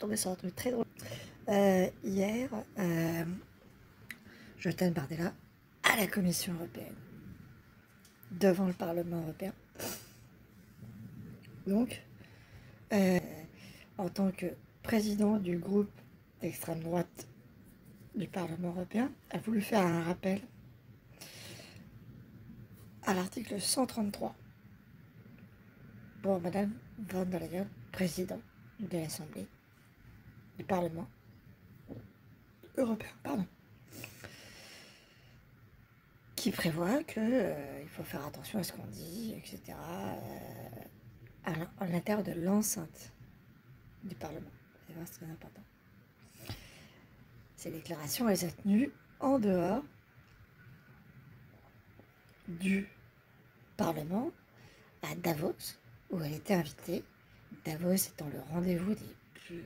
tombée sur un truc très drôle. Hier, Joël Bardella à la Commission européenne, devant le Parlement européen. Donc, en tant que président du groupe d'extrême droite du Parlement européen, a voulu faire un rappel à l'article 133 pour Madame von der Leyen, président de l'Assemblée du Parlement européen, qui prévoit qu'il faut faire attention à ce qu'on dit, etc., à l'intérieur de l'enceinte du Parlement. C'est très important. Ces déclarations, elles sont tenues en dehors du Parlement à Davos, où elle était invitée. Davos étant le rendez-vous des plus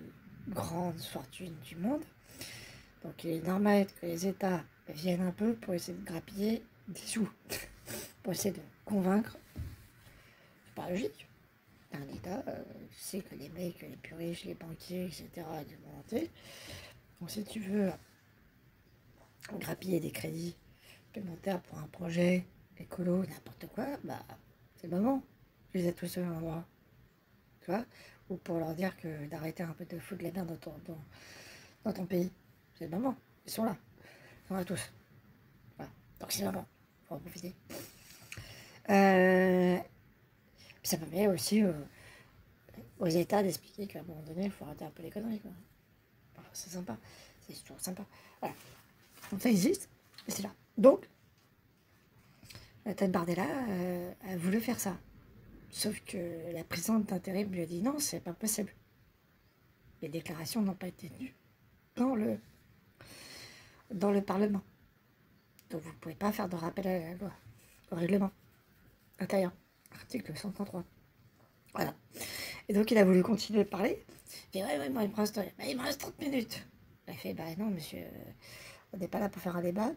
grandes fortunes du monde. Donc il est normal que les États viennent un peu pour essayer de grappiller des sous, pour essayer de convaincre. C'est pas logique. Un État, tu sais que les mecs les plus riches, les banquiers, etc., du monde entier. Donc si tu veux grappiller des crédits supplémentaires pour un projet écolo, n'importe quoi, bah c'est le moment. Je les ai tous au même endroit. Tu vois, ou pour leur dire que d'arrêter un peu de foutre la merde dans ton pays. C'est le moment. Ils sont là. Ils sont là tous. Voilà. Donc c'est le moment. Il faut en profiter. Puis ça permet aussi aux États d'expliquer qu'à un moment donné, il faut arrêter un peu les conneries. Quoi. Enfin, c'est sympa. C'est toujours sympa. Voilà. Donc ça existe. Et c'est là. Donc, Joël Bardella a voulu faire ça. Sauf que la présidente d'intérim lui a dit non, c'est pas possible. Les déclarations n'ont pas été tenues dans le Parlement. Donc vous ne pouvez pas faire de rappel à la loi, au règlement intérieur, article 133. Voilà. Et donc il a voulu continuer de parler. Il dit ouais, moi il me reste 30 minutes. Il a fait bah non monsieur, on n'est pas là pour faire un débat.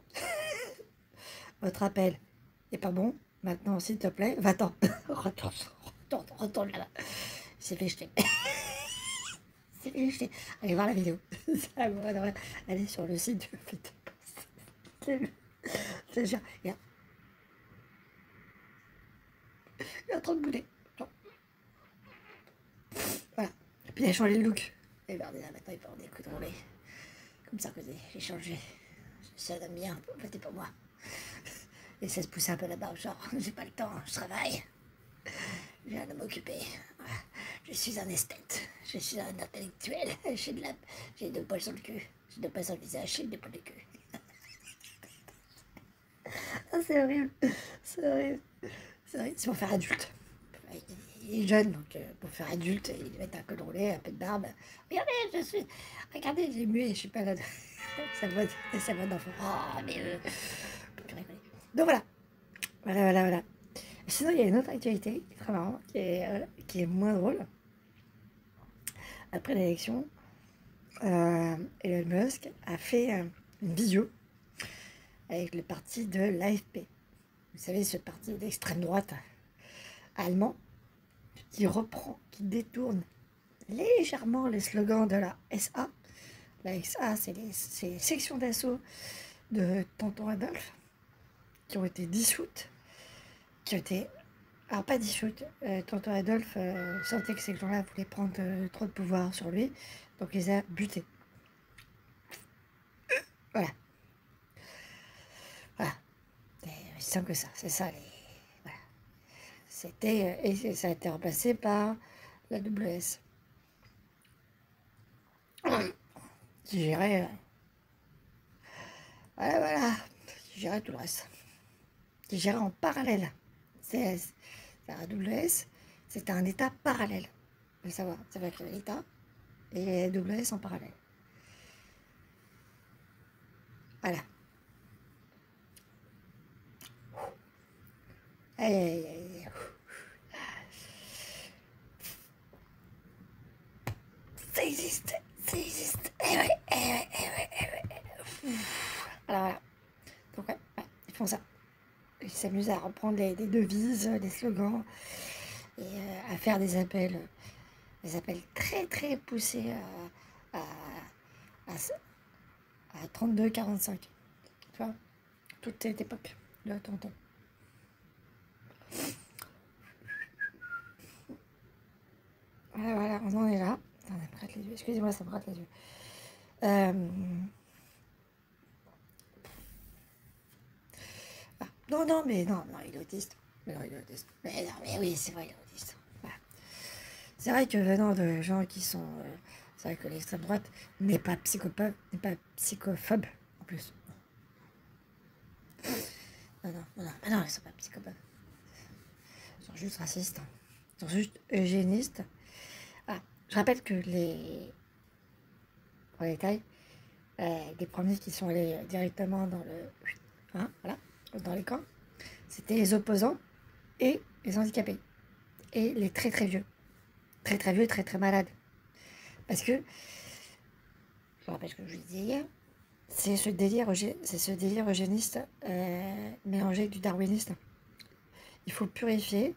Votre appel n'est pas bon. Maintenant, s'il te plaît, va-t'en. Retourne là-bas. Il s'est fait jeter. Allez voir la vidéo. Allez sur le site du Fit. C'est sûr. Il est en train de bouder. Voilà. Et puis il a changé le look. Et regardez là, maintenant il porte des coups de roulé. Comme ça que j'ai changé. Ça donne bien. Votez pour moi. Et ça se pousse un peu là-bas, genre, j'ai pas le temps, je travaille. J'ai à m'occuper. Voilà. Je suis un esthète, je suis un intellectuel, j'ai deux poils sur le cul, j'ai deux poils sur le visage, j'ai deux poils de cul. Ah, c'est horrible, c'est horrible. C'est pour faire adulte. Il est jeune, donc pour faire adulte, il va être un peu drôlé, un peu de barbe. Regardez, j'ai mué, je suis pas là. Ça va d'enfant. Oh, mais donc voilà. Voilà. Sinon, il y a une autre actualité qui est très marrante, qui est moins drôle. Après l'élection, Elon Musk a fait une visio avec le parti de l'AFP. Vous savez, ce parti d'extrême droite allemand qui détourne légèrement les slogans de la SA. La SA, c'est les sections d'assaut de Tonton Adolphe qui ont été dissoutes. Alors pas dissoutes, Tonton Adolphe sentait que ces gens-là voulaient prendre trop de pouvoir sur lui, donc il les a butés. Voilà. C'est simple que ça, c'est ça. Voilà. Et ça a été remplacé par la WS. Qui gérait... voilà. Qui gérait tout le reste. Qui gérait en parallèle. C'est la AWS, c'était un État parallèle. Il faut savoir, c'est vrai qu'il y avait l'État et la AWS en parallèle. Voilà. Aïe. Ça existe. Eh ouais. Alors voilà. Donc ouais, ils font ça. Ils s'amusent à reprendre les devises, les slogans, et à faire des appels très très poussés à 32-45. Tu vois, toute cette époque de tonton. Voilà, voilà, on en est là. Attends, ça me gratte les yeux. Excusez-moi, ça me gratte les yeux. Ah, non, non, mais non, non, il est autiste. Mais non, il est autiste. Mais non, mais oui, c'est vrai, il est autiste. Voilà. C'est vrai que venant de gens qui sont... c'est vrai que l'extrême droite n'est pas psychophobe, en plus. Non, non, non, non, ah non, ils sont pas psychopathes. Ils sont juste racistes. Hein. Ils sont juste eugénistes. Ah, je rappelle que pour les détails, les premiers qui sont allés directement dans le... Hein, voilà, dans les camps, c'était les opposants et les handicapés. Et les très très vieux. Très très vieux, très très malades. Parce que, je rappelle ce que je vous disais hier, c'est ce délire eugéniste mélangé avec du darwiniste. Il faut purifier,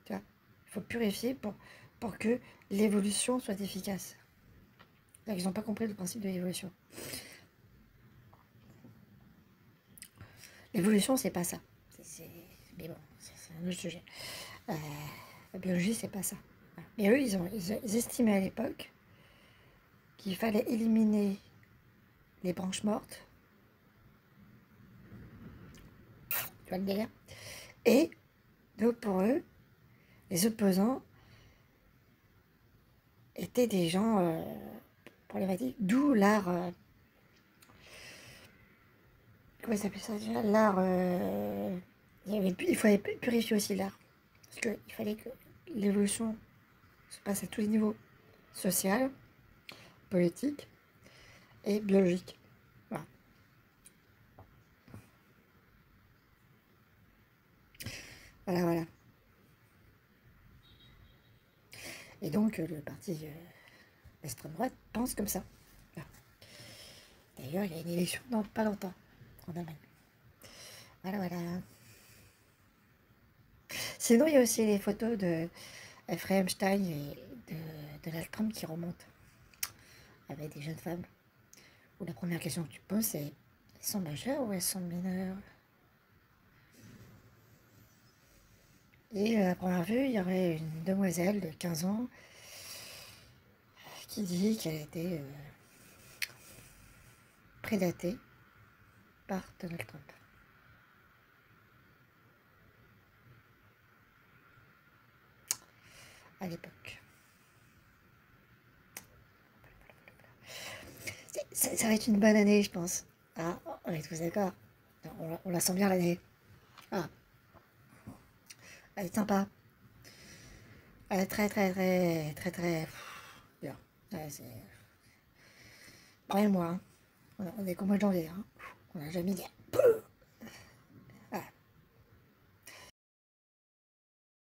tu vois, il faut purifier pour que l'évolution soit efficace. Là, ils n'ont pas compris le principe de l'évolution. L'évolution, c'est pas ça. Mais bon, c'est un autre sujet. La biologie, c'est pas ça. Voilà. Mais eux, ils estimaient à l'époque qu'il fallait éliminer les branches mortes. Tu vois le délire? Et donc pour eux, les opposants étaient des gens problématiques, d'où l'art... comment ça s'appelle ça déjà? L'art... il fallait purifier aussi l'art. Parce qu'il fallait que l'évolution se passe à tous les niveaux. Social, politique et biologique. Voilà. Voilà, voilà. Et donc, le parti extrême droite pense comme ça. Voilà. D'ailleurs, il y a une élection dans pas longtemps, en Allemagne. Voilà, voilà. Sinon, il y a aussi les photos de Jeffrey Epstein et de Donald Trump qui remontent avec des jeunes femmes. Où la première question que tu poses, c'est: elles sont majeures ou elles sont mineures? Et à première vue, il y aurait une demoiselle de 15 ans qui dit qu'elle a été prédatée par Donald Trump. À l'époque. Ça va être une bonne année, je pense. Ah, on est tous d'accord. On la sent bien l'année. Ah, elle va être sympa. Elle est très, très, très, très, très bien. Ouais, croyez-moi, hein. On est qu'au mois de janvier. Hein. On n'a jamais dit.